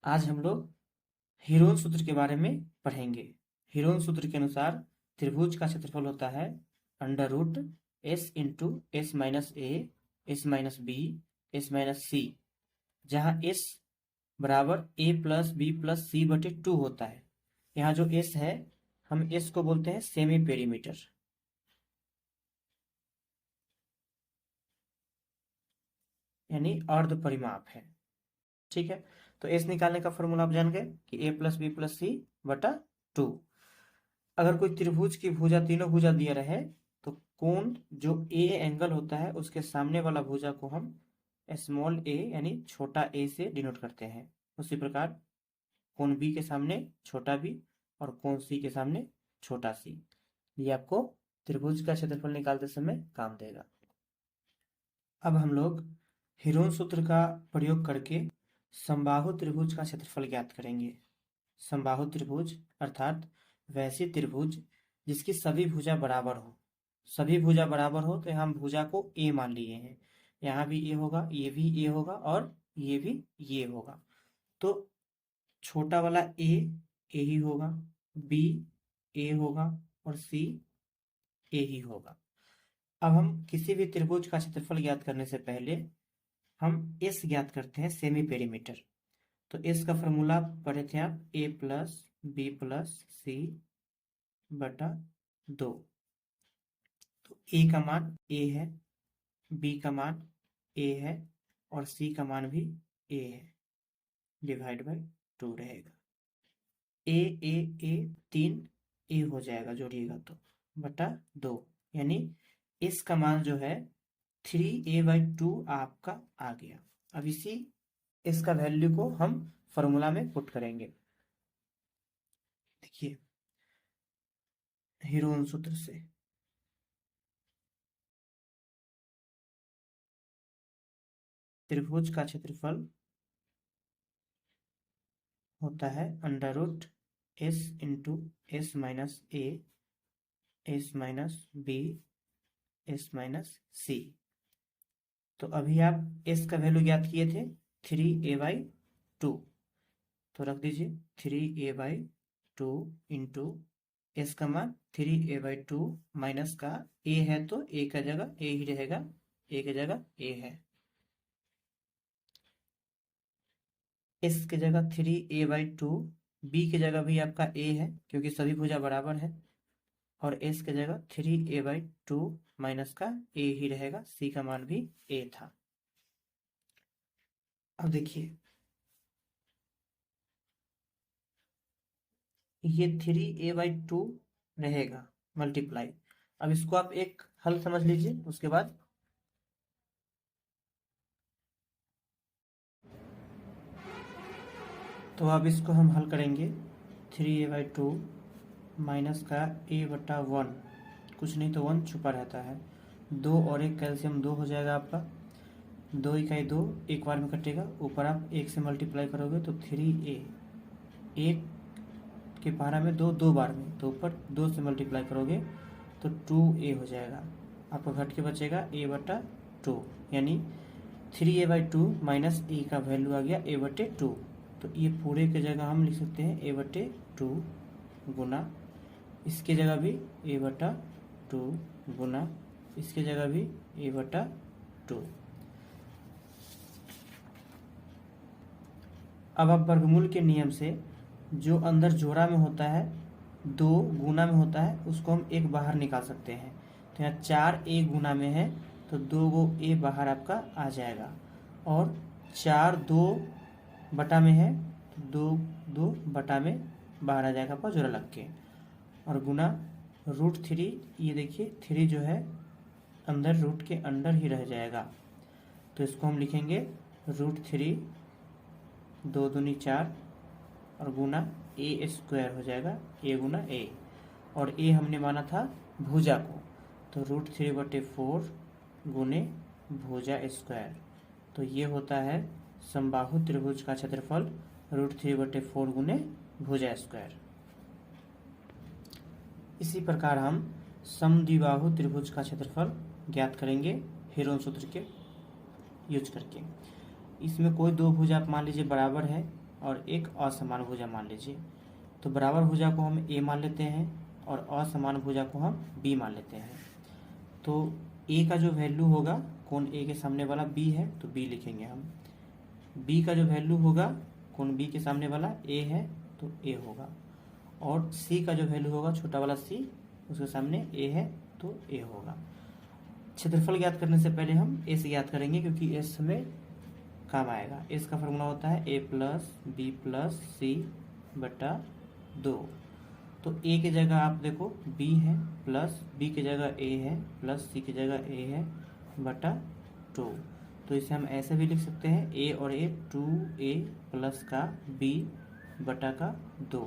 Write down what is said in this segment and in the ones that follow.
आज हम लोग हीरोन सूत्र के बारे में पढ़ेंगे। हीरोन सूत्र के अनुसार त्रिभुज का क्षेत्रफल होता है under root S into S minus A, S minus B, S minus C, जहाँ एस बराबर A plus B plus C बटे 2 होता है। यहाँ जो एस है, हम एस को बोलते हैं सेमी पेरीमीटर, यानी अर्ध परिमाप है। ठीक है, तो एस निकालने का फॉर्मूला आप जान गए कि ए प्लस बी प्लस सी बटा 2। अगर कोई त्रिभुज की भुजा, तीनों भुजा दिया रहे, तो कोण जो ए एंगल होता है उसके सामने वाला भुजा को हम स्मॉल ए यानी छोटा ए से डिनोट करते हैं। उसी प्रकार कोण बी के सामने छोटा बी और कोण सी के सामने छोटा सी। ये आपको त्रिभुज का क्षेत्रफल निकालते समय काम देगा। अब हम लोग हीरोन सूत्र का प्रयोग करके समबाहु त्रिभुज का क्षेत्रफल ज्ञात करेंगे। समबाहु त्रिभुज अर्थात वैसी त्रिभुज जिसकी सभी भुजा बराबर हो। सभी भुजा बराबर हो तो यहाँ भुजा को ए मान लिए हैं। यहाँ भी ए होगा, ये भी ए होगा और ये भी ये होगा। तो छोटा वाला ए ही होगा, बी ए होगा और सी ए ही होगा। अब हम किसी भी त्रिभुज का क्षेत्रफल ज्ञात करने से पहले हम एस ज्ञात करते हैं, सेमी पेरीमीटर। तो एस का फॉर्मूला पढ़े थे आप, ए प्लस बी प्लस सी बटा 2। तो ए का मान ए है, बी का मान ए है और सी का मान भी ए है, डिवाइड बाई 2 रहेगा। ए ए ए 3 ए हो जाएगा जोड़िएगा तो, बटा 2, यानी इस का मान जो है 3a/2 आपका आ गया। अब इसी इसका वैल्यू को हम फॉर्मूला में पुट करेंगे। देखिए हीरोन सूत्र से त्रिभुज का क्षेत्रफल होता है under root S into S minus A, S minus B, S minus C. तो अभी आप एस का वैल्यू ज्ञात किए थे 3a/2, तो रख दीजिए 3a/2 इंटू एस का मान 3a/2 माइनस का ए है तो ए का जगह ए ही रहेगा, ए की जगह ए है। एस की जगह 3a/2, बी की जगह भी आपका ए है क्योंकि सभी भुजा बराबर है, और एस की जगह 3a/2 माइनस का ए ही रहेगा, सी का मान भी ए था। अब देखिए ये 3a/2 रहेगा मल्टीप्लाई। अब इसको आप एक हल समझ लीजिए, उसके बाद तो अब इसको हम हल करेंगे। 3a/2 माइनस का a/1, कुछ नहीं तो 1 छुपा रहता है, 2 और 1 कैल्शियम 2 हो जाएगा आपका, 2 इकाई 2 एक बार में कटेगा, ऊपर आप 1 से मल्टीप्लाई करोगे तो 3a, 1 के पहाड़ा में 2, 2 बार में, तो ऊपर 2 से मल्टीप्लाई करोगे तो 2a हो जाएगा, आपको घट के बचेगा a/2, यानी 3a/2 माइनस ए का वैल्यू आ गया a/2। तो ये पूरे के जगह हम लिख सकते हैं a/2 गुना, इसके जगह भी a/2 गुना, इसके जगह भी a/2। अब आप वर्गमूल के नियम से जो अंदर जोड़ा में होता है, 2 गुना में होता है, उसको हम एक बाहर निकाल सकते हैं। तो यहाँ 4a गुना में है तो 2 गो a बाहर आपका आ जाएगा, और 4 2 बटा में है तो 2 बटा में बाहर आ जाएगा आपका जोड़ा लग के, और गुना √3, ये देखिए 3 जो है अंदर रूट के अंदर ही रह जाएगा, तो इसको हम लिखेंगे √3, 2 दूनी 4 और गुना a² हो जाएगा, a गुना a, और a हमने माना था भुजा को, तो √3/4 गुने भुजा स्क्वायर। तो ये होता है समबाहु त्रिभुज का क्षेत्रफल √3/4 गुने भुजा स्क्वायर। इसी प्रकार हम समद्विबाहु त्रिभुज का क्षेत्रफल ज्ञात करेंगे हीरोन सूत्र के यूज करके। इसमें कोई दो भुजा आप मान लीजिए बराबर है, और एक असमान भुजा मान लीजिए। तो बराबर भुजा को हम ए मान लेते हैं और असमान भुजा को हम बी मान लेते हैं। तो ए का जो वैल्यू होगा, कोण ए के सामने वाला बी है तो बी लिखेंगे हम। बी का जो वैल्यू होगा, कोण बी के सामने वाला ए है तो ए होगा। और सी का जो वैल्यू होगा, छोटा वाला सी, उसके सामने ए है तो ए होगा। क्षेत्रफल ज्ञात करने से पहले हम एस ज्ञात करेंगे, क्योंकि एस हमें काम आएगा। एस का फॉर्मूला होता है ए प्लस बी प्लस सी बटा 2। तो ए की जगह आप देखो बी है, प्लस बी की जगह ए है, प्लस सी की जगह ए है बटा 2। तो इसे हम ऐसे भी लिख सकते हैं ए और ए, 2a प्लस का बी बटा का 2।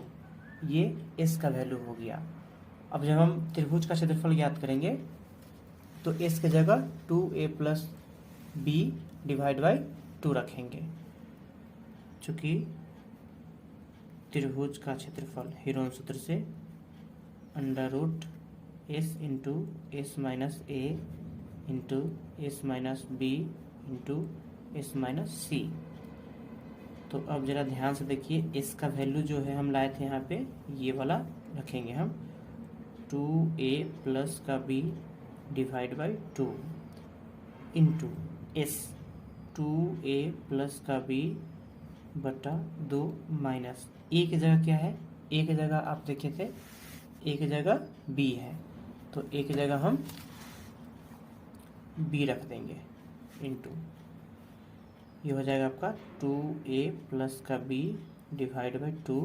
ये एस का वैल्यू हो गया। अब जब हम त्रिभुज का क्षेत्रफल ज्ञात करेंगे तो एस की जगह 2a plus B divide by 2 रखेंगे, चूँकि त्रिभुज का क्षेत्रफल हीरोन सूत्र से under root S into S minus A into S minus B into S minus C. तो अब जरा ध्यान से देखिए, एस का वैल्यू जो है हम लाए थे यहाँ पे, ये वाला रखेंगे हम, 2a प्लस का B divide by 2 into S 2a plus का बी बटा 2 माइनस ए की जगह क्या है, ए की जगह आप देखे थे ए की जगह बी है, तो ए की जगह हम बी रख देंगे इंटू ये हो जाएगा आपका 2a प्लस का B divide by 2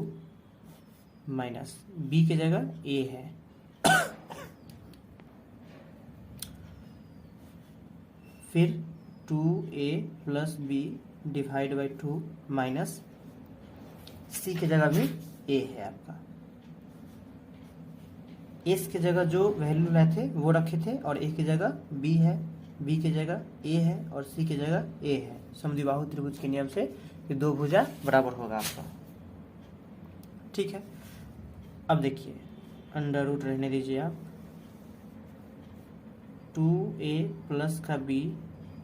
minus B की जगह ए है फिर 2a plus B divide by 2 minus C की जगह भी ए है आपका। एस की जगह जो वैल्यू लाए थे वो रखे थे और ए की जगह बी है, बी की जगह ए है और सी की जगह ए है। समद्विबाहु त्रिभुज के नियम से ये दो भुजा बराबर होगा आपका। ठीक है, अब देखिए अंडर रूट रहने दीजिए आप, 2a प्लस का b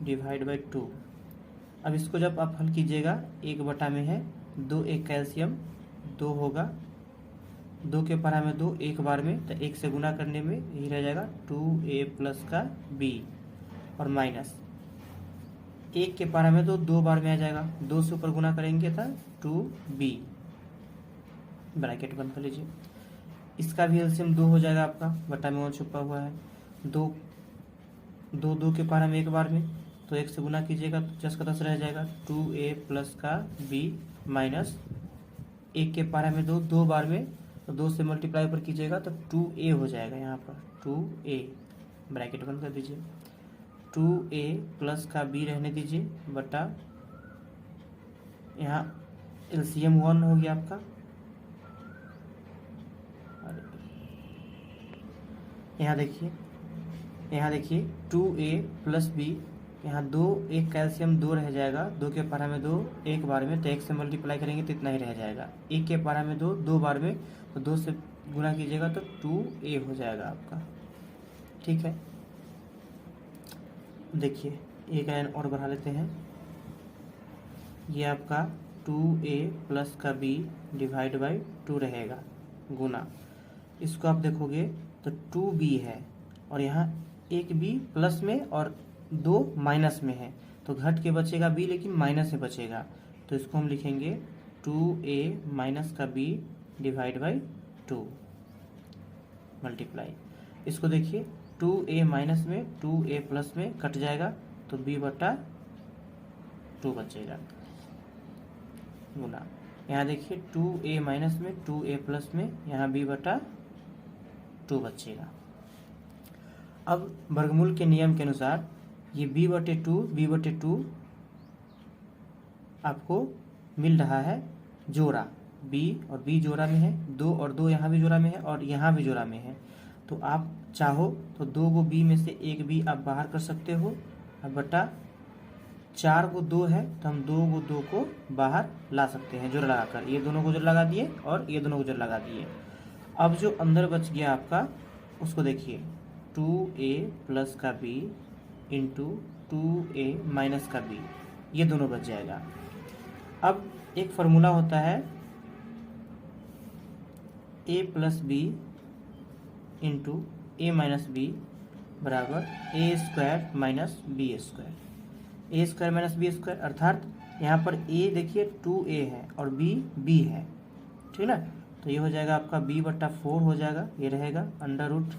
डिवाइड बाई 2। अब इसको जब आप हल कीजिएगा, एक बटा में है 2, एक कैल्शियम 2 होगा, 2 के परा में 2 एक बार में, तो 1 से गुना करने में यही रह जाएगा 2a प्लस का b और माइनस 1 के पारा में 2 बार में आ जाएगा, 2 से ऊपर गुना करेंगे था 2b, ब्रैकेट बंद कर लीजिए। इसका भी एलसीएम 2 हो जाएगा आपका, बटा में 1 छुपा हुआ है, 2 के पारा में एक बार में, तो 1 से गुना कीजिएगा तो 10 का 10 रह जाएगा, 2a प्लस का b माइनस 1 के पारा में 2 बार में, तो 2 से मल्टीप्लाई ऊपर कीजिएगा तो 2a हो जाएगा यहाँ पर, 2a ब्रैकेट बंद कर दीजिए, 2a प्लस का b रहने दीजिए बटा, यहाँ एलसीएम 1 हो गया आपका, यहाँ देखिए 2a प्लस b, यहाँ 2, एक कैल्शियम 2 रह जाएगा, 2 के पारा में 2 एक बार में, तो 1 से मल्टीप्लाई करेंगे तो इतना ही रह जाएगा, 1 के पारा में 2 बार में, तो 2 से गुना कीजिएगा तो 2a हो जाएगा आपका। ठीक है, देखिए एक लाइन और बढ़ा लेते हैं, ये आपका 2a प्लस का b डिवाइड बाई 2 रहेगा गुना, इसको आप देखोगे तो 2b है और यहाँ एक b प्लस में और 2 माइनस में है, तो घट के बचेगा b लेकिन माइनस में बचेगा, तो इसको हम लिखेंगे 2a माइनस का b डिवाइड बाई 2 मल्टीप्लाई, इसको देखिए 2a माइनस में 2a प्लस में कट जाएगा तो b बटा 2 बचेगा गुना, यहाँ देखिए 2a माइनस में 2a प्लस में, यहाँ b बटा 2 बचेगा। अब वर्गमूल के नियम के अनुसार ये b बटे 2 आपको मिल रहा है जोड़ा, b और b जोड़ा में है, 2 और 2 यहाँ भी जोड़ा में है और यहाँ भी जोड़ा में है, तो आप चाहो तो 2 को b में से एक b आप बाहर कर सकते हो, अब बटा 4 को 2 है तो हम 2 को बाहर ला सकते हैं जोड़ लगाकर, ये दोनों को जोड़ लगा दिए और ये दोनों को जोड़ लगा दिए। अब जो अंदर बच गया आपका उसको देखिए, 2a प्लस का b इंटू 2a माइनस का b, ये दोनों बच जाएगा। अब एक फार्मूला होता है a plus B into A minus B बराबर A square minus B square. A square minus B square अर्थात यहाँ पर a देखिए 2a है और b है, ठीक ना। तो ये हो जाएगा आपका b/4 हो जाएगा, ये रहेगा अंडर रूट।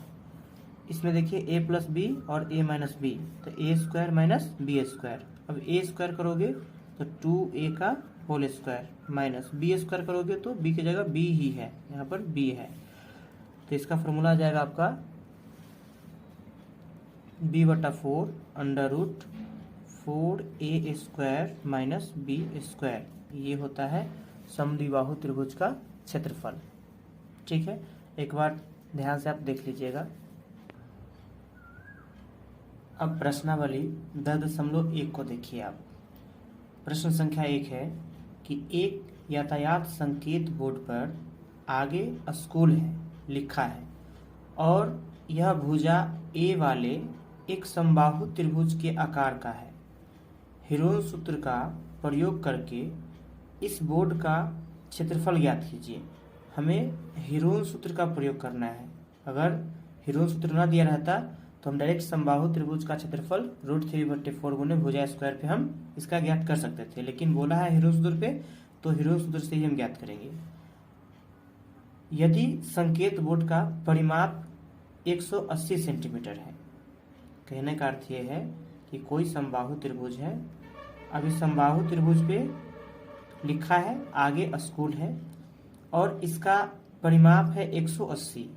इसमें देखिए a प्लस बी और a माइनस बी, तो A square minus B square. अब a स्क्वायर करोगे तो 2a का whole square minus B square करोगे तो b की जगह b ही है, यहाँ पर b है। तो इसका फॉर्मूला आ जाएगा आपका b/4 under root 4a square minus B square. ये होता है समद्विबाहु त्रिभुज का क्षेत्रफल, ठीक है। एक बार ध्यान से आप देख लीजिएगा। अब प्रश्नावली 10.1 को देखिए आप। प्रश्न संख्या 1 है कि एक यातायात संकेत बोर्ड पर आगे स्कूल है लिखा है और यह भुजा ए वाले एक समबाहु त्रिभुज के आकार का है। हीरोन सूत्र का प्रयोग करके इस बोर्ड का क्षेत्रफल ज्ञात कीजिए। हमें हीरोन सूत्र का प्रयोग करना है। अगर हीरोन सूत्र ना दिया रहता तो हम डायरेक्ट समबाहु त्रिभुज का क्षेत्रफल √3/4 गुने भुजा स्क्वायर पे हम इसका ज्ञात कर सकते थे, लेकिन बोला है हीरोन सूत्र पे, तो हीरोन सूत्र से ही हम ज्ञात करेंगे। यदि संकेत बोर्ड का परिमाप 180 सेंटीमीटर है, कहने का अर्थ ये है कि कोई समबाहु त्रिभुज है। अब इस समबाहु त्रिभुज पे लिखा है आगे स्कूल है और इसका परिमाप है 180।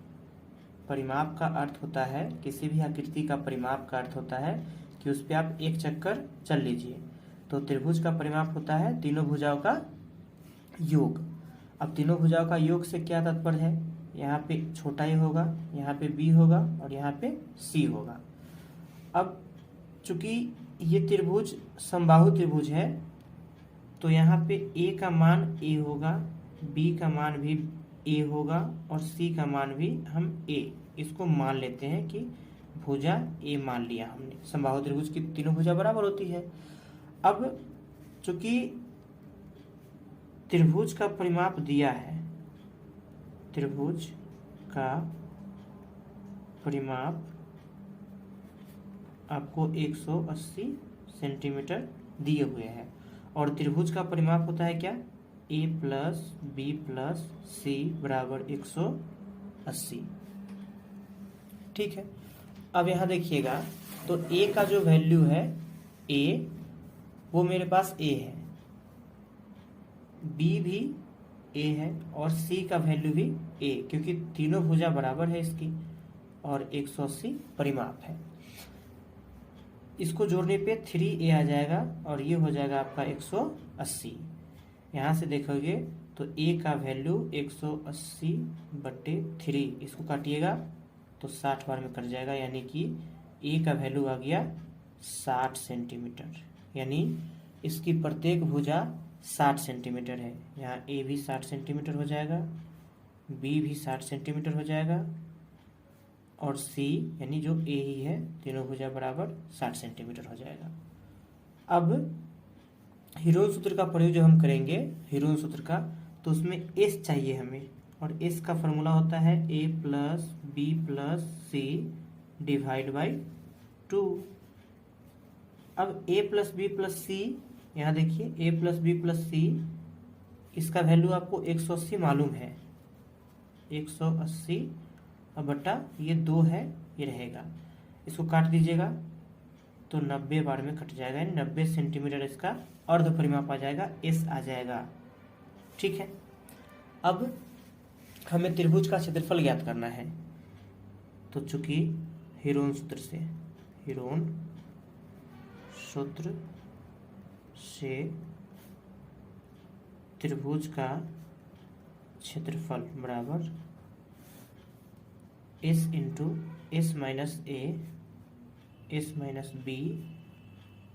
परिमाप का अर्थ होता है, किसी भी आकृति का परिमाप का अर्थ होता है कि उस पर आप एक चक्कर चल लीजिए। तो त्रिभुज का परिमाप होता है तीनों भुजाओं का योग। अब तीनों भुजाओं का योग से क्या तात्पर्य है, यहाँ पे छोटा ए होगा, यहाँ पे बी होगा और यहाँ पे सी होगा। अब चूंकि ये त्रिभुज समबाहु त्रिभुज है तो यहाँ पे ए का मान ए होगा, बी का मान भी ए होगा और सी का मान भी हम ए इसको मान लेते हैं कि भुजा ए मान लिया हमने। समबाहु त्रिभुज की तीनों भुजा बराबर होती है। अब चूंकि त्रिभुज का परिमाप दिया है, त्रिभुज का परिमाप आपको 180 सेंटीमीटर दिए हुए हैं और त्रिभुज का परिमाप होता है क्या, a प्लस बी प्लस सी बराबर 180, ठीक है। अब यहाँ देखिएगा तो a का जो वैल्यू है a वो मेरे पास a है, b भी a है और c का वैल्यू भी a, क्योंकि तीनों भुजा बराबर है इसकी और 180 परिमाप है। इसको जोड़ने पे 3a आ जाएगा और ये हो जाएगा आपका 180। यहाँ से देखोगे तो a का वैल्यू 180/3, इसको काटिएगा तो 60 बार में कट जाएगा, यानी कि a का वैल्यू आ गया 60 सेंटीमीटर। यानी इसकी प्रत्येक भुजा 60 सेंटीमीटर है। यहाँ a भी 60 सेंटीमीटर हो जाएगा, b भी 60 सेंटीमीटर हो जाएगा और c यानी जो a ही है, तीनों भुजा बराबर 60 सेंटीमीटर हो जाएगा। अब हीरोन सूत्र का प्रयोग जब हम करेंगे हीरोन सूत्र का, तो उसमें s चाहिए हमें और s का फॉर्मूला होता है a plus B plus C divide by 2। अब a plus B plus C, यहाँ देखिए a plus B plus C, इसका वैल्यू आपको 180 मालूम है, 180 अब बटा ये 2 है, ये रहेगा। इसको काट दीजिएगा तो 90 बार में कट जाएगा, यानी 90 सेंटीमीटर इसका अर्ध परिमाप आ जाएगा, एस आ जाएगा, ठीक है। अब हमें त्रिभुज का क्षेत्रफल ज्ञात करना है, तो चूंकि हीरोन सूत्र से त्रिभुज का क्षेत्रफल बराबर S into S minus A S minus B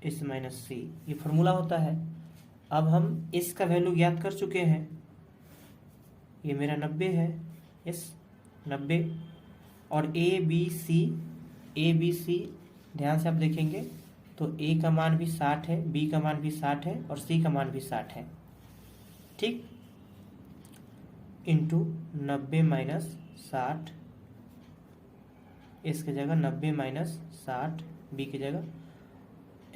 S minus C, ये फॉर्मूला होता है। अब हम एस का वैल्यू ज्ञात कर चुके हैं, ये मेरा 90 है, एस 90 और ए बी सी ध्यान से आप देखेंगे तो ए का मान भी 60 है, बी का मान भी 60 है और सी का मान भी 60 है। ठीक, इंटू 90 माइनस 60, इसके जगह 90 माइनस 60, बी की जगह,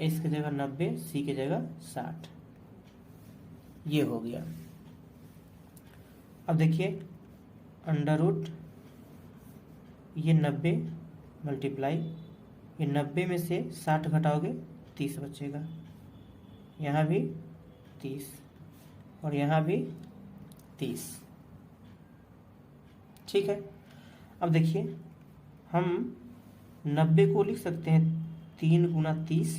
इसके जगह 90, सी की जगह 60, ये हो गया। अब देखिए अंडर रूट ये 90 मल्टीप्लाई, ये 90 में से 60 घटाओगे 30 बचेगा, यहाँ भी 30 और यहाँ भी 30, ठीक है। अब देखिए हम 90 को लिख सकते हैं 3 गुना 30,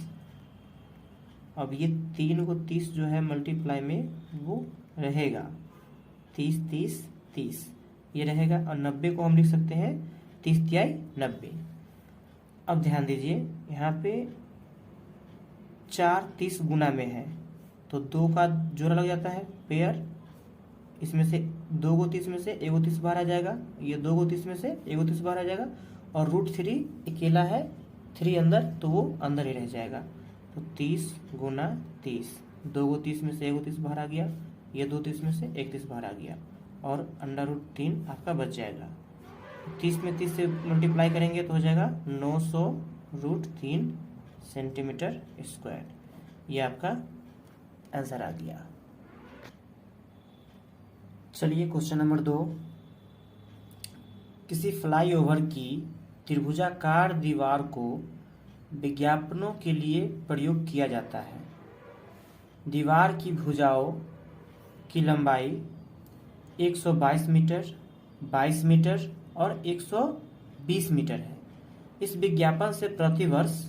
अब ये 3 को 30 जो है मल्टीप्लाई में वो रहेगा 30 30 30, ये रहेगा, और 90 को हम लिख सकते हैं 30 तिहाई 90। अब ध्यान दीजिए यहाँ पे 4 30 गुना में है तो 2 का जोड़ा लग जाता है पेयर, इसमें से 2 को 30 में से 1 को 30 बाहर आ जाएगा, ये 2 को 30 में से 1 को 30 बाहर आ जाएगा, और √3 अकेला है 3 अंदर तो वो अंदर ही रह जाएगा। तो 30 गुना 30, 2 को 30 में से 1 को 30 बाहर आ गया, ये 2 30 में से 1 30 बाहर आ गया, और √3 आपका बच जाएगा। 30 में 30 से मल्टीप्लाई करेंगे तो हो जाएगा 900√3 सेंटीमीटर स्क्वायर, ये आपका आंसर आ गया। चलिए क्वेश्चन नंबर 2, किसी फ्लाईओवर की त्रिभुजाकार दीवार को विज्ञापनों के लिए प्रयोग किया जाता है। दीवार की भुजाओं की लंबाई 122 मीटर, 22 मीटर और 120 मीटर है। इस विज्ञापन से प्रतिवर्ष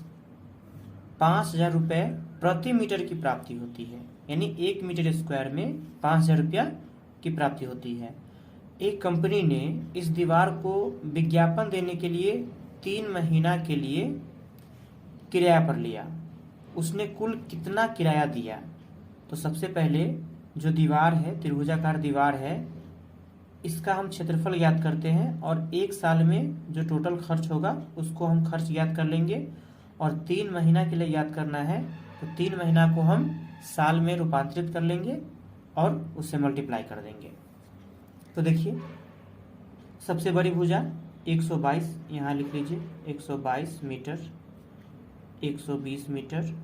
5,000 रुपये प्रति मीटर की प्राप्ति होती है, यानी 1 मीटर स्क्वायर में 5,000 रुपया की प्राप्ति होती है। एक कंपनी ने इस दीवार को विज्ञापन देने के लिए 3 महीना के लिए किराया पर लिया। उसने कुल कितना किराया दिया? तो सबसे पहले जो दीवार है, त्रिभुजाकार दीवार है, इसका हम क्षेत्रफल याद करते हैं और 1 साल में जो टोटल खर्च होगा उसको हम खर्च याद कर लेंगे, और 3 महीना के लिए याद करना है तो 3 महीना को हम साल में रूपांतरित कर लेंगे और उससे मल्टीप्लाई कर देंगे। तो देखिए सबसे बड़ी भुजा 122, यहाँ लिख लीजिए 122 मीटर, 120 मीटर,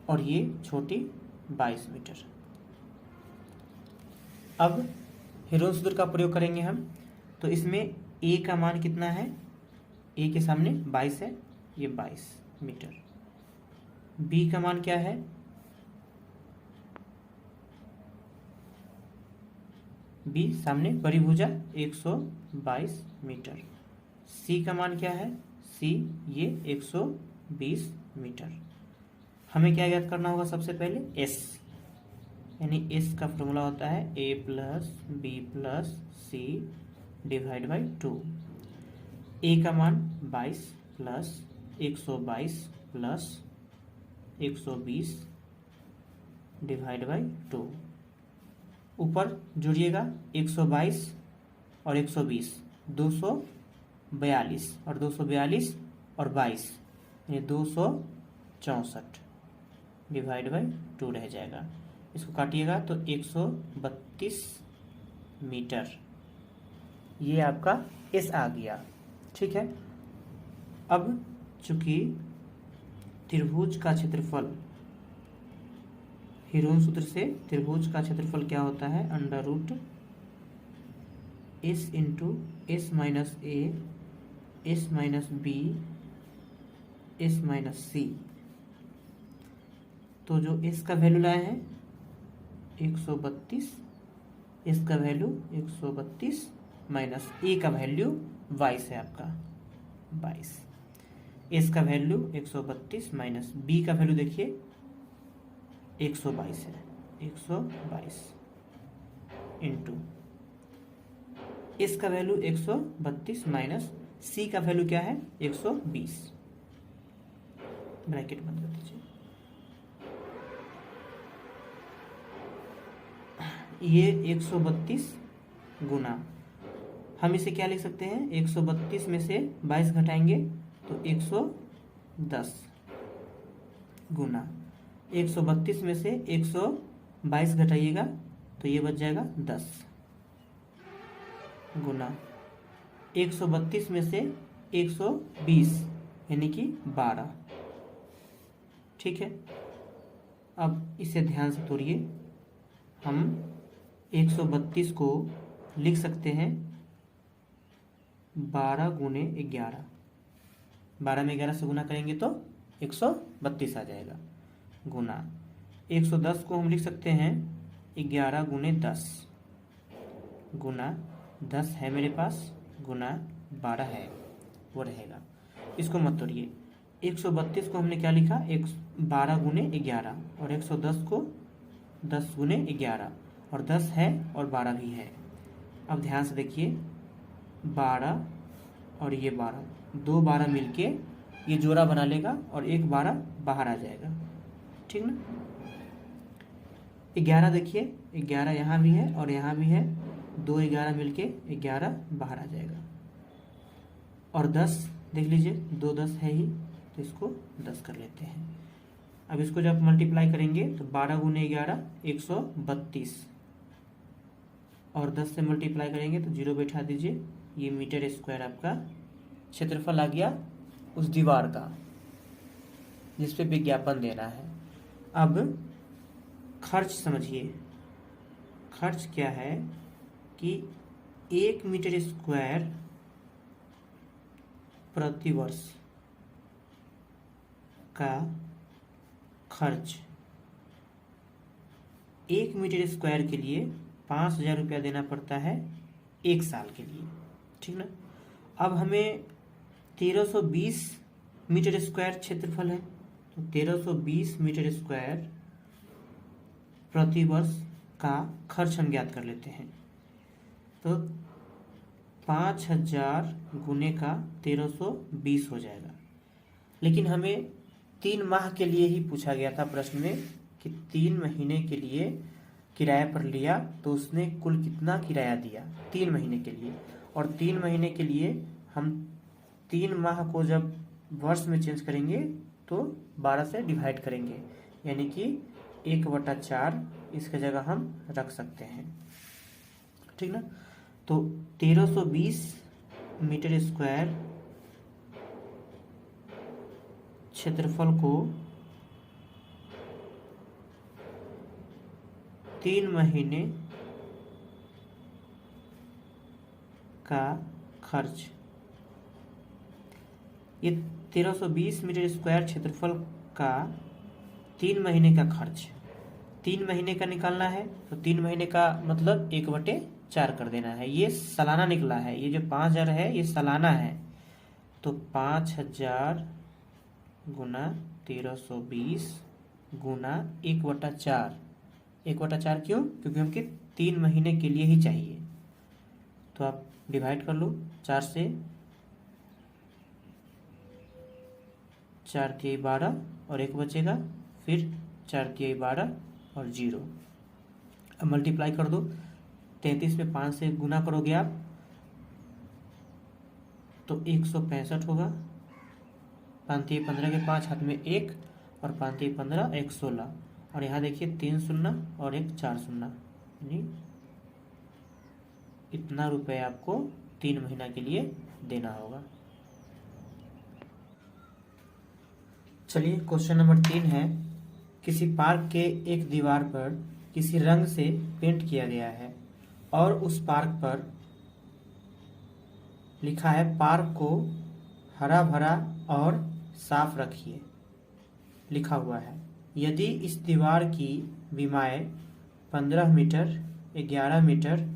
और ये छोटी 22 मीटर। अब हेरोन सूत्र का प्रयोग करेंगे हम, तो इसमें ए का मान कितना है? ए के सामने 22 है, ये 22 मीटर। बी का मान क्या है? बी सामने बड़ी भुजा 122 मीटर। सी का मान क्या है? सी ये 120 मीटर। हमें क्या याद करना होगा? सबसे पहले एस, यानी एस का फॉर्मूला होता है A plus B plus C divide by 2। A का मान 22 प्लस 122 प्लस 120 डिवाइड बाई 2। ऊपर जोड़िएगा 122 और 120, 242, और 242 और 22 यानी 264 डिवाइड बाई 2 रह जाएगा। इसको काटिएगा तो 132 मीटर, ये आपका एस आ गया। ठीक है, अब चूंकि त्रिभुज का क्षेत्रफल, हेरोन सूत्र से त्रिभुज का क्षेत्रफल क्या होता है? √s into S minus A, S minus B, S minus C. तो जो एस का वैल्यू लाए हैं 132, एस का वैल्यू 132 माइनस ए का वैल्यू 22 है आपका 22। एस का वैल्यू 132 माइनस बी का वैल्यू देखिए 122 है, 122 इंटू एस का वैल्यू 132 माइनस सी का वैल्यू क्या है? 120। ब्रैकेट बंद कर दीजिए। ये 132 गुना, हम इसे क्या लिख सकते हैं? 132 में से 22 घटाएंगे तो 110 गुना 132 में से 122 घटाइएगा तो ये बच जाएगा 10 गुना 132 में से 120 यानी कि 12। ठीक है, अब इसे ध्यान से तोड़िए। हम 132 को लिख सकते हैं 12 गुने 11। 12 में 11 से गुना करेंगे तो 132 आ जाएगा। गुना 110 को हम लिख सकते हैं 11 गुने 10। गुना 10 है मेरे पास, गुना 12 है, वो रहेगा। इसको मत तोड़िए। 132 को हमने क्या लिखा, 12 गुने 11, और 110 को 10 गुने 11, और 10 है और 12 भी है। अब ध्यान से देखिए, 12 और ये 12, दो 12 मिलके ये जोड़ा बना लेगा और एक 12 बाहर आ जाएगा। ठीक ना। 11 देखिए, 11 यहाँ भी है और यहाँ भी है, दो 11 मिलके 11 बाहर आ जाएगा। और 10 देख लीजिए, दो 10 है ही, तो इसको 10 कर लेते हैं। अब इसको जब मल्टीप्लाई करेंगे तो 12 गुने 11 132, और 10 से मल्टीप्लाई करेंगे तो 0 बैठा दीजिए। ये मीटर स्क्वायर आपका क्षेत्रफल आ गया उस दीवार का जिस पे विज्ञापन देना है। अब खर्च समझिए। खर्च क्या है कि 1 मीटर स्क्वायर प्रति वर्ष का खर्च, 1 मीटर स्क्वायर के लिए 5,000 रुपया देना पड़ता है 1 साल के लिए। ठीक ना। अब हमें 1320 मीटर स्क्वायर क्षेत्रफल है, तो 1320 मीटर स्क्वायर प्रति वर्ष का खर्च हम ज्ञात कर लेते हैं। तो 5,000 गुने का 1320 हो जाएगा। लेकिन हमें 3 माह के लिए ही पूछा गया था प्रश्न में कि 3 महीने के लिए किराए पर लिया तो उसने कुल कितना किराया दिया 3 महीने के लिए। और 3 महीने के लिए हम 3 माह को जब वर्ष में चेंज करेंगे तो 12 से डिवाइड करेंगे, यानी कि 1/4 इसके जगह हम रख सकते हैं। ठीक ना। तो 1320 मीटर स्क्वायर क्षेत्रफल को 3 महीने का खर्च, ये 1320 मीटर स्क्वायर क्षेत्रफल का 3 महीने का खर्च, 3 महीने का निकालना है। तो 3 महीने का मतलब 1/4 कर देना है। ये सालाना निकला है, ये जो 5,000 है ये सालाना है। तो 5,000 गुना 1320 गुना 1/4। 1/4 क्यों? क्योंकि हमके 3 महीने के लिए ही चाहिए। तो आप डिवाइड कर लो 4 से, 4 तिहाई 12 और 1 बचेगा, फिर 4 तिहाई 12 और 0। अब मल्टीप्लाई कर दो, 33 में 5 से गुना करोगे आप तो 165 होगा। 5 तिहाई 15 के 5 हाथ में 1 और 5 तिहाई 15 1 16, और यहाँ देखिए 3 शून्य और 1 4 शून्य, यानी इतना रुपए आपको 3 महीना के लिए देना होगा। चलिए क्वेश्चन नंबर 3 है, किसी पार्क के एक दीवार पर किसी रंग से पेंट किया गया है और उस पार्क पर लिखा है पार्क को हरा भरा और साफ रखिए, लिखा हुआ है। यदि इस दीवार की विमाएं 15 मीटर, 11 मीटर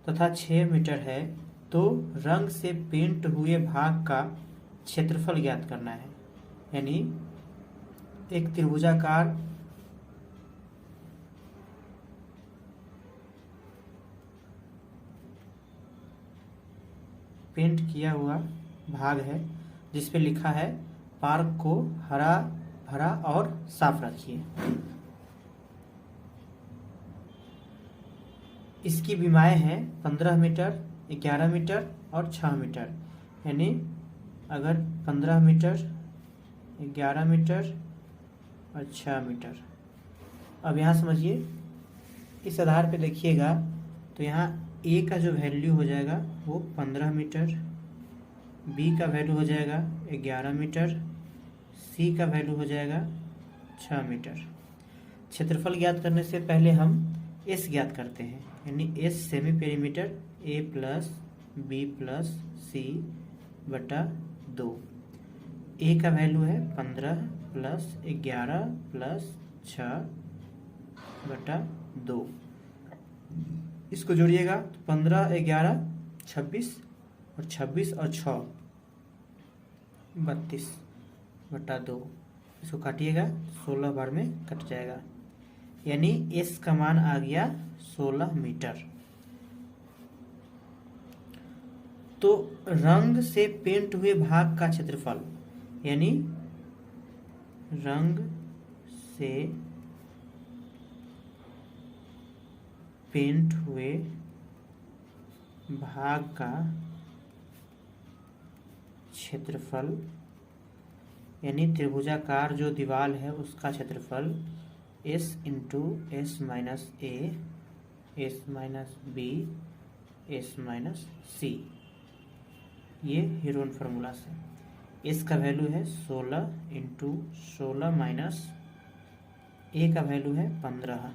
तथा 6 मीटर है तो रंग से पेंट हुए भाग का क्षेत्रफल ज्ञात करना है। यानी एक त्रिभुजाकार पेंट किया हुआ भाग है जिस पे लिखा है पार्क को हरा भरा और साफ रखिए। इसकी विमाएं हैं 15 मीटर, 11 मीटर और 6 मीटर। यानी अगर 15 मीटर, 11 मीटर और 6 मीटर। अब यहाँ समझिए, इस आधार पे देखिएगा तो यहाँ ए का जो वैल्यू हो जाएगा वो 15 मीटर, बी का वैल्यू हो जाएगा 11 मीटर, सी का वैल्यू हो जाएगा 6 मीटर। क्षेत्रफल ज्ञात करने से पहले हम एस ज्ञात करते हैं, यानी एस सेमी पेरीमीटर ए प्लस बी प्लस सी बटा 2। ए का वैल्यू है 15 प्लस 11 प्लस 6 बटा 2। इसको जोड़िएगा तो 15 11 26 और 26 और 6 32 बटा 2। इसको काटिएगा 16 बार में कट जाएगा, यानी एस का मान आ गया 16 मीटर। तो रंग से पेंट हुए भाग का क्षेत्रफल, यानी रंग से पेंट हुए भाग का क्षेत्रफल, यानी त्रिभुजाकार जो दीवार है उसका क्षेत्रफल S into S minus A, S minus B, S minus C, ये हीरोन फार्मूला से। एस का वैल्यू है 16 इंटू 16 माइनस ए का वैल्यू है 15,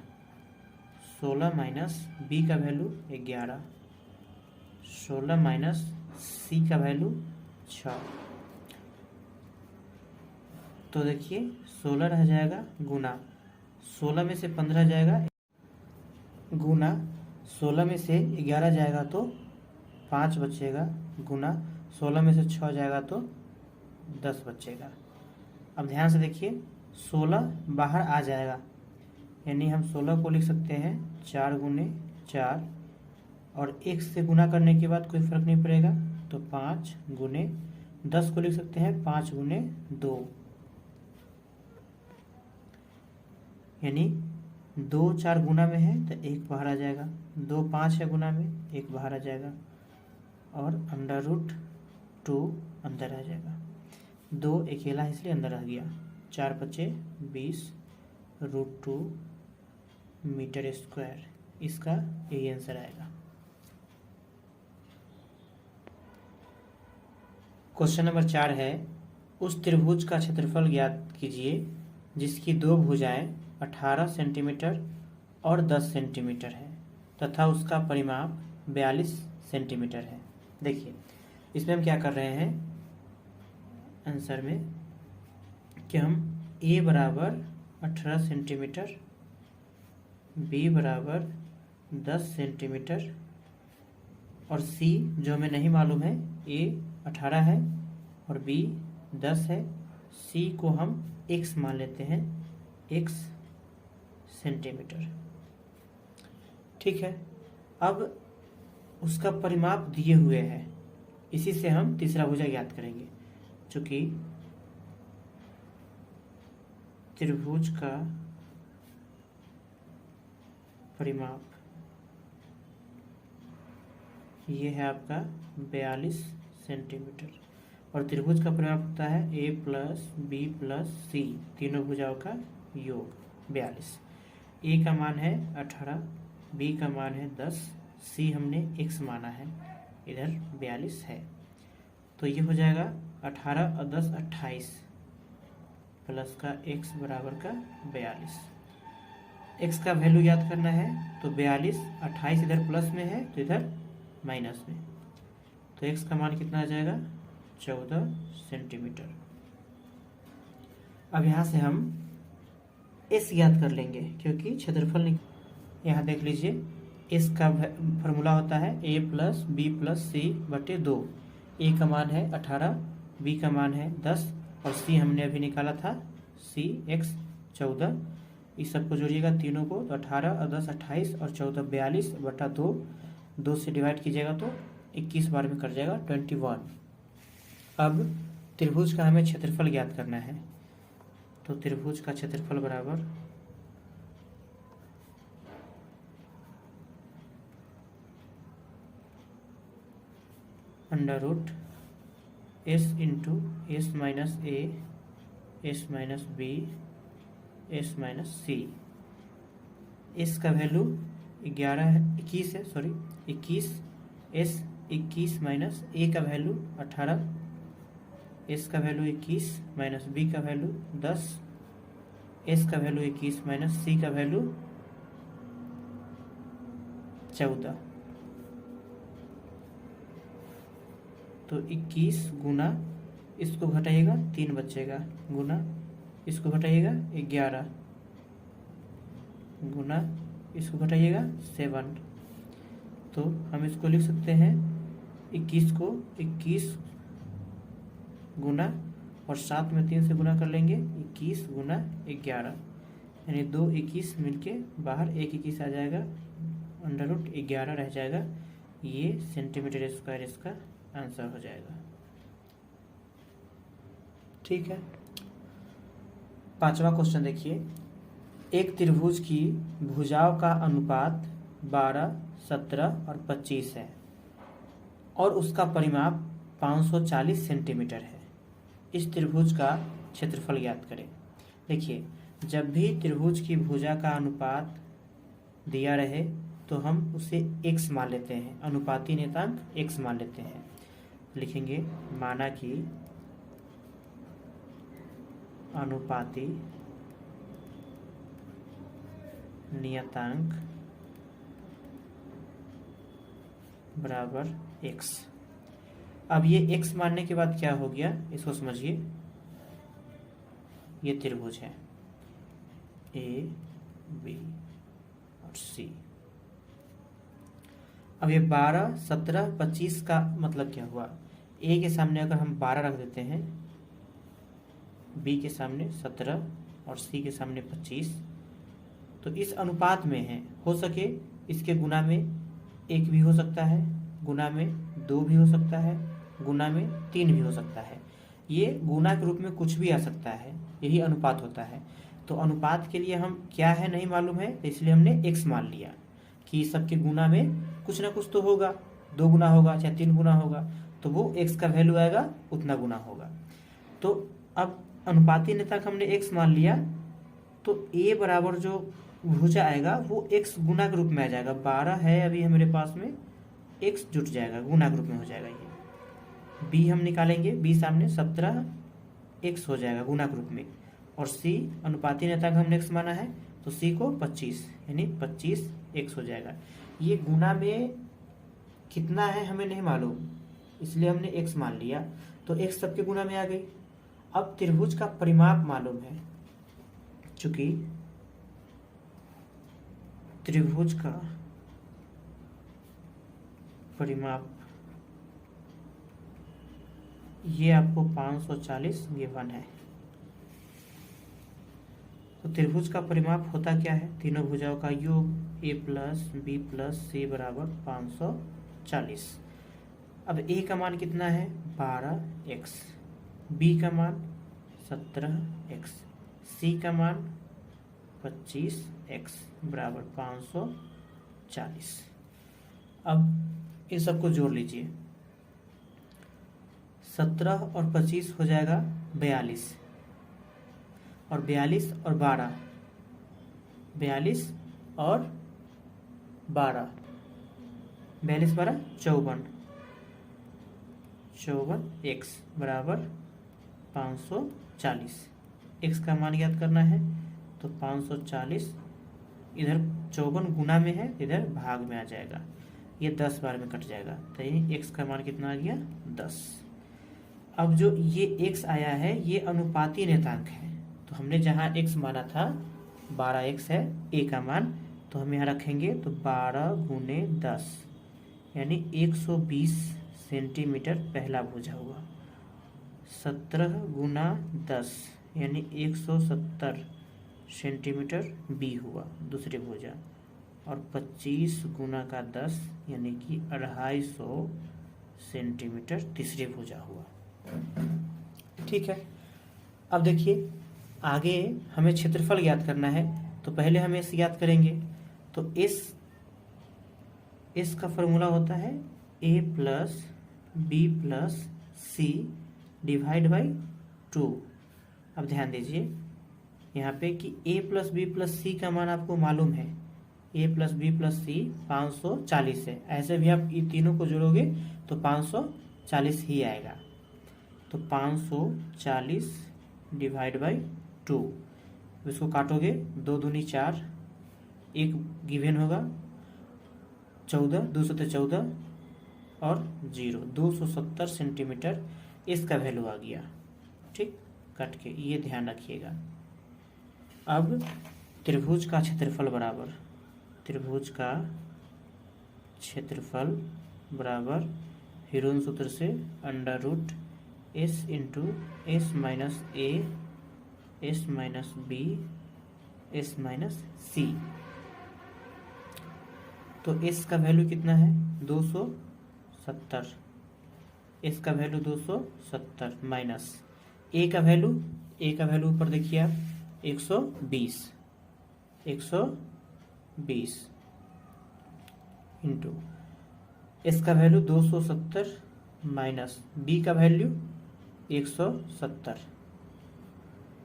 16 माइनस बी का वैल्यू 11, 16 माइनस सी का वैल्यू 6। तो देखिए 16 रह जाएगा गुना 16 में से 15 जाएगा, गुना 16 में से 11 जाएगा तो 5 बचेगा, गुना 16 में से 6 जाएगा तो 10 बचेगा। अब ध्यान से देखिए 16 बाहर आ जाएगा, यानी हम 16 को लिख सकते हैं 4 गुने 4, और 1 से गुना करने के बाद कोई फर्क नहीं पड़ेगा तो 5 गुने 10 को लिख सकते हैं 5 गुने 2, यानी 2 4 गुना में है तो 1 बाहर आ जाएगा, 2 5 है गुना में 1 बाहर आ जाएगा, और अंडर रूट 2 अंदर आ जाएगा। 2 अकेला है इसलिए अंदर आ गया, 4 बचे 20 रूट 2 मीटर स्क्वायर। इसका यही आंसर आएगा। क्वेश्चन नंबर 4 है, उस त्रिभुज का क्षेत्रफल ज्ञात कीजिए जिसकी दो भुजाएं 18 सेंटीमीटर और 10 सेंटीमीटर है तथा उसका परिमाप 42 सेंटीमीटर है। देखिए इसमें हम क्या कर रहे हैं आंसर में कि हम a बराबर 18 सेंटीमीटर, b बराबर 10 सेंटीमीटर और c जो हमें नहीं मालूम है, a 18 है और b 10 है, c को हम x मान लेते हैं, x सेंटीमीटर। ठीक है, अब उसका परिमाप दिए हुए है, इसी से हम तीसरा भुजा ज्ञात करेंगे। चूंकि त्रिभुज का परिमाप ये है आपका 42 सेंटीमीटर और त्रिभुज का परिमाप होता है a प्लस बी प्लस सी, तीनों भुजाओं का योग 42। a का मान है 18, b का मान है 10, c हमने x माना है, इधर 42 है। तो ये हो जाएगा 18 और 10 28 प्लस का x बराबर का 42। x का वैल्यू याद करना है तो 42, 28 इधर प्लस में है तो इधर माइनस में, तो x का मान कितना आ जाएगा 14 सेंटीमीटर। अब यहाँ से हम s ज्ञात कर लेंगे क्योंकि क्षेत्रफल, यहाँ देख लीजिए s का फॉर्मूला होता है a plus B plus C बटे 2। a का मान है 18, b का मान है 10 और c हमने अभी निकाला था c x 14। इस सबको जोड़िएगा तीनों को तो 18 और 10 28 और 14 42 बटा 2, 2 से डिवाइड कीजिएगा तो 21 बार में कट जाएगा 21। अब त्रिभुज का हमें क्षेत्रफल ज्ञात करना है, तो त्रिभुज का क्षेत्रफल बराबर under root S into S minus A, S minus B, S minus C. S का वैल्यू 11 है, 21 है, सॉरी 21, एस 21 माइनस ए का वैल्यू 18, एस का वैल्यू 21 माइनस बी का वैल्यू 10, एस का वैल्यू 21 माइनस सी का वैल्यू 14। तो 21 गुना इसको घटाइएगा 3 बचेगा, गुना इसको घटाइएगा 11, गुना इसको घटाइएगा 7। तो हम इसको लिख सकते हैं 21 को 21 गुना और 7 में 3 से गुना कर लेंगे, 21 गुना 11, यानी 2 21 मिलके बाहर 1 21 आ जाएगा, अंडर रूट 11 रह जाएगा। ये सेंटीमीटर स्क्वायर इसका आंसर हो जाएगा। ठीक है, 5वां क्वेश्चन देखिए, एक त्रिभुज की भुजाओं का अनुपात 12, 17 और 25 है और उसका परिमाप 540 सेंटीमीटर है। इस त्रिभुज का क्षेत्रफल ज्ञात करें। देखिए, जब भी त्रिभुज की भुजा का अनुपात दिया रहे तो हम उसे x मान लेते हैं, अनुपाती नियतांक x मान लेते हैं। लिखेंगे माना कि अनुपाती नियतांक बराबर x। अब ये x मानने के बाद क्या हो गया, इसको समझिए। ये त्रिभुज है ए बी और सी। अब ये 12, 17, 25 का मतलब क्या हुआ, ए के सामने अगर हम 12 रख देते हैं, बी के सामने 17 और सी के सामने 25, तो इस अनुपात में है। हो सके इसके गुना में 1 भी हो सकता है, गुना में 2 भी हो सकता है, गुना में 3 भी हो सकता है। ये गुना के रूप में कुछ भी आ सकता है, यही अनुपात होता है। तो अनुपात के लिए हम क्या है नहीं मालूम है, इसलिए हमने x मान लिया कि सबके गुना में कुछ ना कुछ तो होगा, 2 गुना होगा चाहे 3 गुना होगा, तो वो x का वैल्यू आएगा उतना गुना होगा। तो अब अनुपाती नियतांक हमने x मान लिया, तो a बराबर जो भुजा आएगा वो x गुना के रूप में आ जाएगा। 12 है अभी हमारे पास में, x जुट जाएगा, गुना के रूप में हो जाएगा। ये b हम निकालेंगे, b सामने 17 x हो जाएगा गुना के रूप में, और c अनुपाती नियतांक हमने x माना है तो c को 25 यानी 25 x हो जाएगा। ये गुना में कितना है हमें नहीं मालूम, इसलिए हमने x मान लिया, तो x सबके गुना में आ गई। अब त्रिभुज का परिमाप मालूम है, चूंकि त्रिभुज का परिमाप ये आपको 540 गिवन है। तो त्रिभुज का परिमाप होता क्या है, तीनों भुजाओं का योग a प्लस बी प्लस सी बराबर 540। अब a का मान कितना है 12x, b का मान 17x, c का मान 25x बराबर 540। अब इन सबको जोड़ लीजिए, 17 और 25 हो जाएगा 42, और 42 और 12, 42 और 12, 42 12 54, 54x बराबर 540। x का मान याद करना है तो 540 इधर 54 गुना में है, इधर भाग में आ जाएगा, ये 10 बार में कट जाएगा, तो ये x का मान कितना आ गया 10। अब जो ये x आया है ये अनुपाती नियतांक है, तो हमने जहाँ x माना था 12x है a का मान, तो हम यहाँ रखेंगे तो 12 गुने 10 यानी 120 सेंटीमीटर पहला भुजा हुआ, 17 गुना 10 यानी 170 सेंटीमीटर b हुआ दूसरी भुजा, और 25 गुना का 10 यानी कि 250 सेंटीमीटर तीसरी भुजा हुआ। ठीक है, अब देखिए आगे हमें क्षेत्रफल ज्ञात करना है, तो पहले हम इस याद करेंगे। तो इस का फॉर्मूला होता है a plus B plus C divide by 2। अब ध्यान दीजिए यहाँ पे कि a plus B plus C का मान आपको मालूम है, A plus B plus C 540 है। ऐसे भी आप ये तीनों को जोड़ोगे तो 540 ही आएगा। तो 540 डिवाइड बाई 2, इसको काटोगे 2 दूनी 4, एक गिवन होगा 14, 2 सत्ते 14 और 0, 270 सेंटीमीटर इसका वैल्यू आ गया। ठीक, कट के ये ध्यान रखिएगा। अब त्रिभुज का क्षेत्रफल बराबर, त्रिभुज का क्षेत्रफल बराबर हीरोन सूत्र से under root S into S minus A S minus B S minus C. तो एस का वैल्यू कितना है 270, एस का वैल्यू 270 माइनस ए का वैल्यू, ए का वैल्यू ऊपर देखिए आप 120 इंटू एस का वैल्यू 270 माइनस बी का वैल्यू 170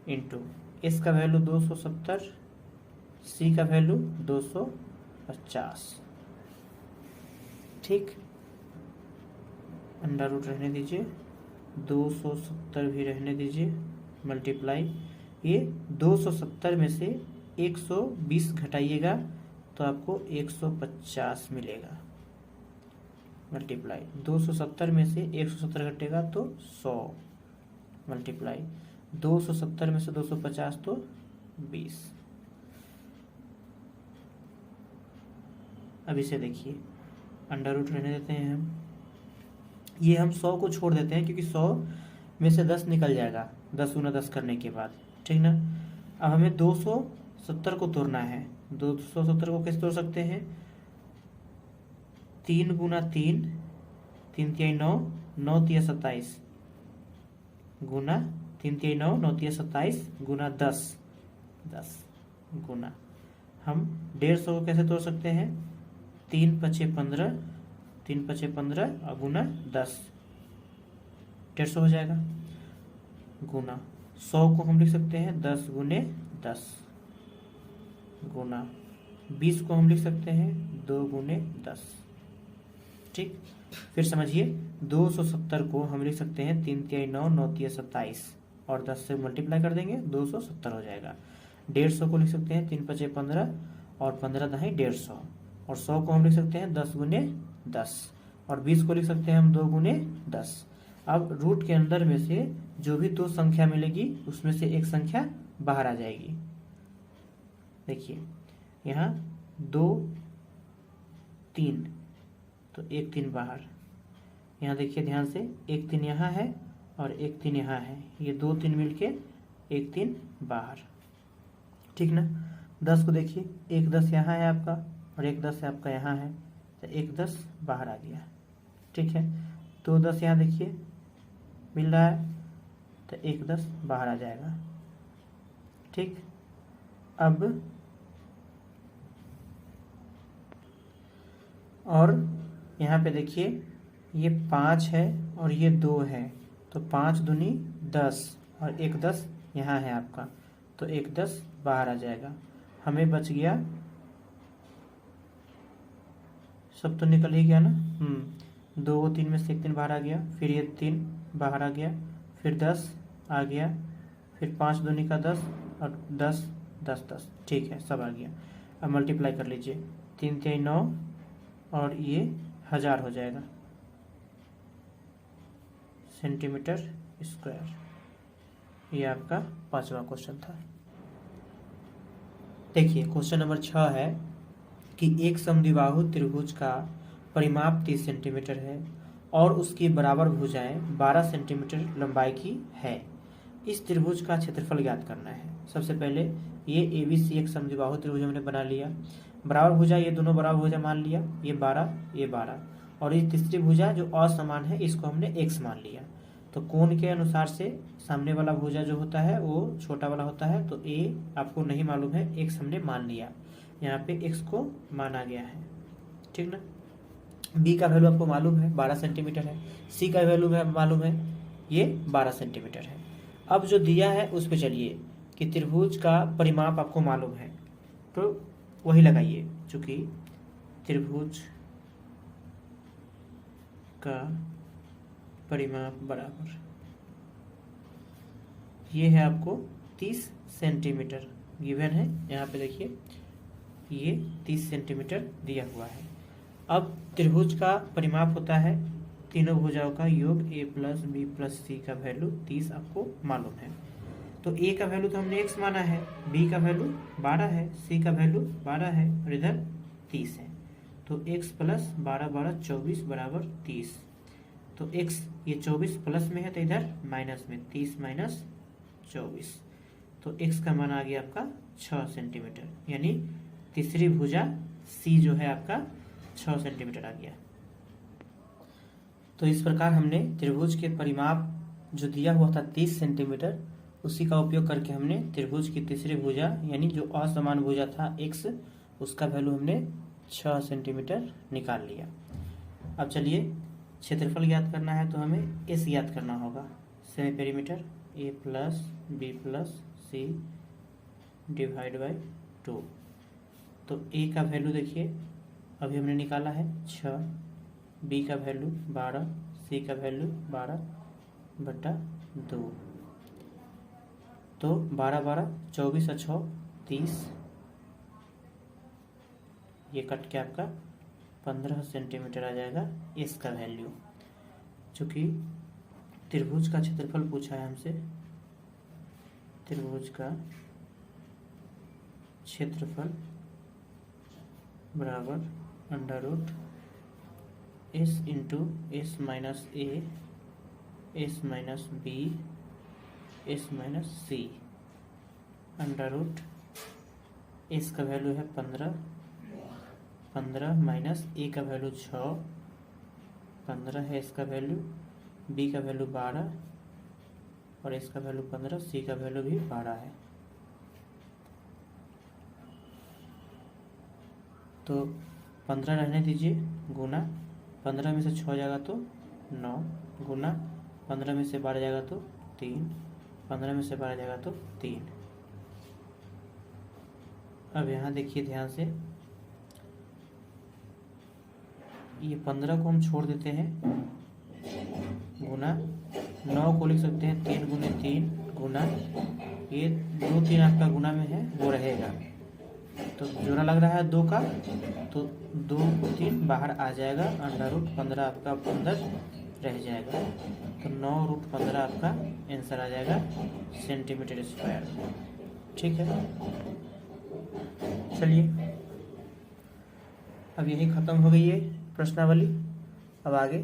इंटू एस का वैल्यू 270, सी का वैल्यू 250। ठीक, अंडर रूट रहने दीजिए, 270 भी रहने दीजिए, मल्टीप्लाई ये 270 में से 120 घटाइएगा तो आपको 150 मिलेगा। मल्टीप्लाई 270 में से 170 घटेगा तो 100, मल्टीप्लाई 270 में से 250 तो 20। अब इसे देखिए, अंडर रूट रहने देते हैं हम, ये हम 100 को छोड़ देते हैं क्योंकि 100 में से 10 निकल जाएगा 10 गुना 10 करने के बाद। ठीक ना, अब हमें 270 को तोड़ना है। 270 को कैसे तोड़ सकते हैं, 3 गुना 3, 3 तिहाई 9, 9 तिया 27 गुना 3 तिहाई 9, 9 तिया 27 गुना 10, 10 गुना हम 150 को कैसे तोड़ सकते हैं, 3 पचे 15, 3 पचे 15 और गुना 10, 150 हो जाएगा। गुना 100 को हम लिख सकते हैं 10 गुने 10, गुना 20 को हम लिख सकते हैं 2 गुने 10। ठीक, फिर समझिए 270 को हम लिख सकते हैं 3 तिहाई 9, 9 तिया 27 और 10 से मल्टीप्लाई कर देंगे 270 हो जाएगा। 150 को लिख सकते हैं 3 पचे 15 और 15 दहाई 150 और 100 को हम लिख सकते हैं 10 गुने 10 और 20 को लिख सकते हैं हम 2 गुने 10। अब रूट के अंदर में से जो भी दो संख्या मिलेगी उसमें से एक संख्या बाहर आ जाएगी। देखिए यहाँ 2 3 तो 1 3 बाहर, यहाँ देखिए ध्यान से 1 3 यहाँ है और 1 3 यहाँ है, ये 2 3 मिलके 1 3 बाहर। ठीक ना, 10 को देखिए 1 10 यहाँ है आपका और 1 10 आपका यहाँ है, तो 1 10 बाहर आ गया। ठीक है, 2 10 यहाँ देखिए मिल रहा है तो 1 10 बाहर आ जाएगा। ठीक, अब और यहाँ पे देखिए ये 5 है और ये 2 है, तो 5 दूनी 10 और 1 10 यहाँ है आपका, तो 1 10 बाहर आ जाएगा। हमें बच गया, सब तो निकल ही गया ना, 2 3 में से 1 3 बाहर आ गया, फिर ये 3 बाहर आ गया, फिर 10 आ गया, फिर 5 दूनी का 10 और 10 10 10। ठीक है, सब आ गया। अब मल्टीप्लाई कर लीजिए, 3 तिहाई 9 और ये 1000 हो जाएगा सेंटीमीटर स्क्वायर। ये आपका 5वां क्वेश्चन था। देखिए क्वेश्चन नंबर 6 है कि एक समद्विबाहु त्रिभुज का परिमाप 30 सेंटीमीटर है और उसकी बराबर भुजाएं 12 सेंटीमीटर लंबाई की है। इस त्रिभुज का क्षेत्रफल ज्ञात करना है। सबसे पहले ये ABC एक समद्विबाहु त्रिभुज हमने बना लिया, बराबर भुजा ये दोनों बराबर भुजा मान लिया, ये 12 ये 12, और ये तीसरी भुजा जो असमान है इसको हमने x मान लिया। तो कोण के अनुसार से सामने वाला भुजा जो होता है वो छोटा वाला होता है, तो a आपको नहीं मालूम है, x हमने मान लिया, यहाँ पे x को माना गया है। ठीक ना, b का वैल्यू आपको मालूम है 12 सेंटीमीटर है, c का वैल्यू मालूम है ये 12 सेंटीमीटर है। अब जो दिया है उस पे चलिए कि त्रिभुज का परिमाप आपको मालूम है, तो वही लगाइए, चूंकि त्रिभुज का परिमाप बराबर, ये है आपको 30 सेंटीमीटर गिवन है। यहाँ पे देखिए ये 30 सेंटीमीटर दिया हुआ है। अब त्रिभुज का परिमाप होता है तीनों भुजाओं का योग, a plus B plus C का वैल्यू 30 आपको मालूम है। तो a का वैल्यू तो हमने x माना है, b का वैल्यू 12 है, c का वैल्यू 12 है और इधर 30 है। तो x प्लस 12 12 24 बराबर 30। तो x ये 24 प्लस में है तो इधर माइनस में, 30 माइनस 24। तो x का मान आ गया आपका 6 सेंटीमीटर, यानी तीसरी भुजा c जो है आपका 6 सेंटीमीटर आ गया। तो इस प्रकार हमने त्रिभुज के परिमाप जो दिया हुआ था 30 सेंटीमीटर, उसी का उपयोग करके हमने त्रिभुज की तीसरी भुजा यानी जो असमान भुजा था x, उसका वैल्यू हमने 6 सेंटीमीटर निकाल लिया। अब चलिए क्षेत्रफल ज्ञात करना है तो हमें s ज्ञात करना होगा। Semi perimeter a plus B plus C divide by 2। तो a का वैल्यू देखिए अभी हमने निकाला है 6, b का वैल्यू 12, c का वैल्यू 12 बटा 2। तो 12 12 24 और 6 30, ये कट के आपका 15 सेंटीमीटर आ जाएगा s का वैल्यू। चूँकि त्रिभुज का क्षेत्रफल पूछा है हमसे, त्रिभुज का क्षेत्रफल बराबर under root S into S minus A, S minus B, S minus C, under root S का वैल्यू है 15, 15 माइनस ए का वैल्यू 6, 15 है इसका वैल्यू, बी का वैल्यू 12 और इसका वैल्यू 15, सी का वैल्यू भी 12 है। तो 15 रहने दीजिए, गुना 15 में से 6 जाएगा तो 9, गुना 15 में से 12 जाएगा तो 3, 15 में से 12 जाएगा तो 3। अब यहाँ देखिए ध्यान से, ये 15 को हम छोड़ देते हैं, गुना 9 को लिख सकते हैं 3 गुने 3, गुना ये 2 3 आपका गुना में है वो रहेगा, तो जोड़ा लग रहा है 2 का, तो 2 3 बाहर आ जाएगा, अंडर रूट 15 आपका अंदर रह जाएगा। तो 9 रूट 15 आपका आंसर आ जाएगा सेंटीमीटर स्क्वायर। ठीक है, चलिए अब यही ख़त्म हो गई है प्रश्नावली। अब आगे